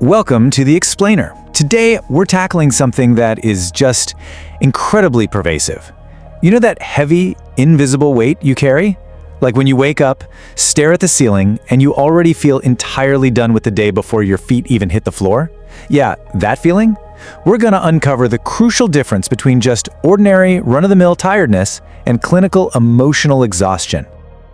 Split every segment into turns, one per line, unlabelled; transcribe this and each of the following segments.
Welcome to The Explainer. Today, we're tackling something that is just incredibly pervasive. You know that heavy, invisible weight you carry? Like when you wake up, stare at the ceiling, and you already feel entirely done with the day before your feet even hit the floor? Yeah, that feeling? We're gonna uncover the crucial difference between just ordinary, run-of-the-mill tiredness and clinical emotional exhaustion.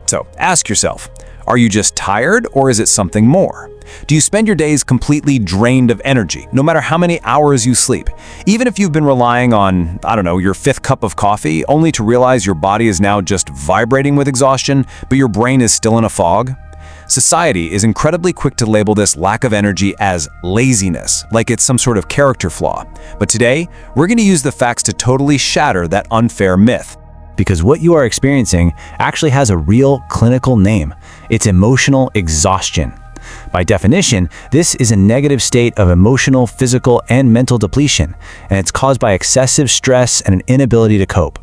So, ask yourself, are you just tired or is it something more? Do you spend your days completely drained of energy, no matter how many hours you sleep? Even if you've been relying on, your fifth cup of coffee, only to realize your body is now just vibrating with exhaustion, but your brain is still in a fog? Society is incredibly quick to label this lack of energy as laziness, like it's some sort of character flaw. But today, we're going to use the facts to totally shatter that unfair myth.
Because what you are experiencing actually has a real clinical name. It's emotional exhaustion. By definition, this is a negative state of emotional, physical, and mental depletion, and it's caused by excessive stress and an inability to cope.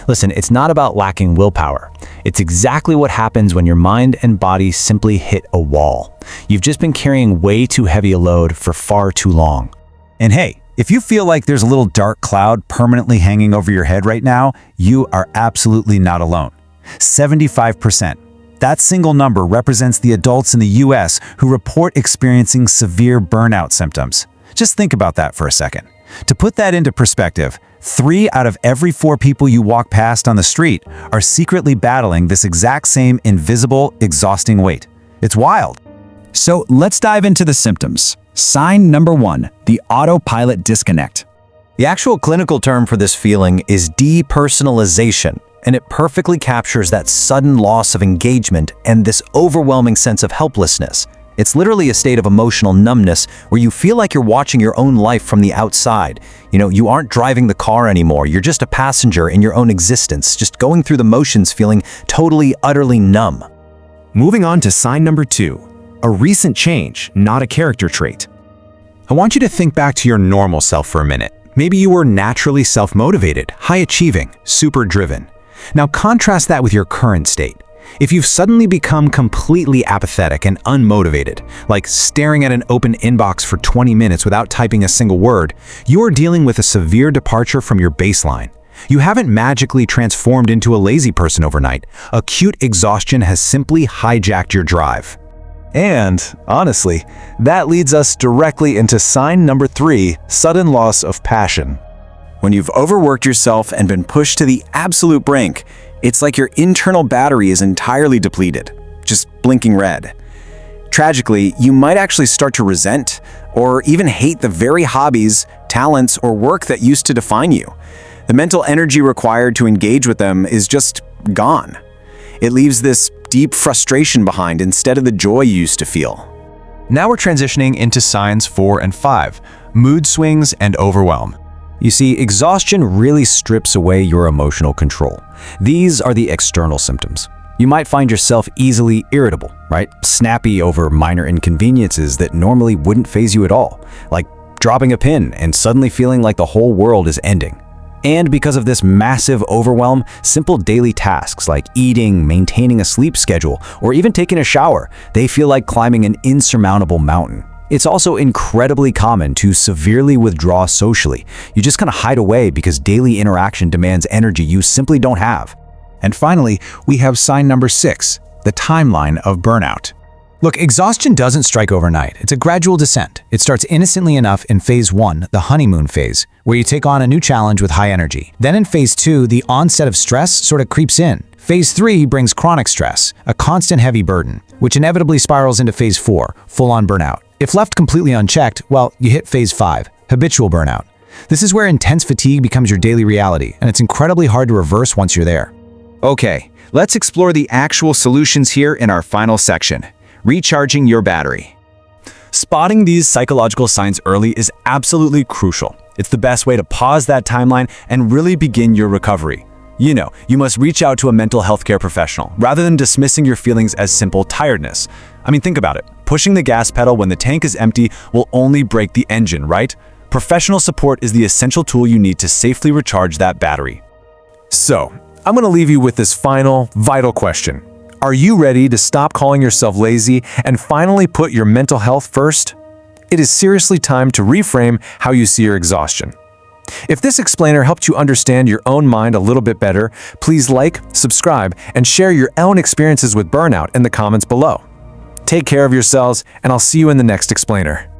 Listen, it's not about lacking willpower. It's exactly what happens when your mind and body simply hit a wall. You've just been carrying way too heavy a load for far too long.
And hey, if you feel like there's a little dark cloud permanently hanging over your head right now, you are absolutely not alone. 75%. That single number represents the adults in the US who report experiencing severe burnout symptoms. Just think about that for a second. To put that into perspective, 3 out of every 4 people you walk past on the street are secretly battling this exact same invisible, exhausting weight. It's wild. So let's dive into the symptoms. Sign number 1, the autopilot disconnect.
The actual clinical term for this feeling is depersonalization, and it perfectly captures that sudden loss of engagement and this overwhelming sense of helplessness. It's literally a state of emotional numbness where you feel like you're watching your own life from the outside. You aren't driving the car anymore. You're just a passenger in your own existence, just going through the motions, feeling totally, utterly numb.
Moving on to sign number 2, a recent change, not a character trait. I want you to think back to your normal self for a minute. Maybe you were naturally self-motivated, high-achieving, super driven. Now contrast that with your current state. If you've suddenly become completely apathetic and unmotivated, like staring at an open inbox for 20 minutes without typing a single word, you are dealing with a severe departure from your baseline. You haven't magically transformed into a lazy person overnight. Acute exhaustion has simply hijacked your drive.
And, honestly, that leads us directly into sign number 3, sudden loss of passion. When you've overworked yourself and been pushed to the absolute brink, it's like your internal battery is entirely depleted, just blinking red. Tragically, you might actually start to resent or even hate the very hobbies, talents, or work that used to define you. The mental energy required to engage with them is just gone. It leaves this deep frustration behind instead of the joy you used to feel.
Now we're transitioning into signs 4 and 5, mood swings and overwhelm.
You see, exhaustion really strips away your emotional control. These are the external symptoms. You might find yourself easily irritable, right? Snappy over minor inconveniences that normally wouldn't faze you at all, like dropping a pin and suddenly feeling like the whole world is ending. And because of this massive overwhelm, simple daily tasks like eating, maintaining a sleep schedule, or even taking a shower, they feel like climbing an insurmountable mountain. It's also incredibly common to severely withdraw socially. You just kind of hide away because daily interaction demands energy you simply don't have.
And finally, we have sign number 6, the timeline of burnout.
Look, exhaustion doesn't strike overnight. It's a gradual descent. It starts innocently enough in phase 1, the honeymoon phase, where you take on a new challenge with high energy. Then in phase 2, the onset of stress sort of creeps in. Phase 3 brings chronic stress, a constant heavy burden, which inevitably spirals into phase 4, full-on burnout. If left completely unchecked, well, you hit phase 5, habitual burnout. This is where intense fatigue becomes your daily reality, and it's incredibly hard to reverse once you're there.
Okay, let's explore the actual solutions here in our final section, recharging your battery. Spotting these psychological signs early is absolutely crucial. It's the best way to pause that timeline and really begin your recovery. You must reach out to a mental health care professional rather than dismissing your feelings as simple tiredness. Think about it. Pushing the gas pedal when the tank is empty will only break the engine, right? Professional support is the essential tool you need to safely recharge that battery. So, I'm going to leave you with this final, vital question. Are you ready to stop calling yourself lazy and finally put your mental health first?
it is seriously time to reframe how you see your exhaustion. If this explainer helped you understand your own mind a little bit better, please like, subscribe, and share your own experiences with burnout in the comments below. Take care of yourselves, and I'll see you in the next explainer.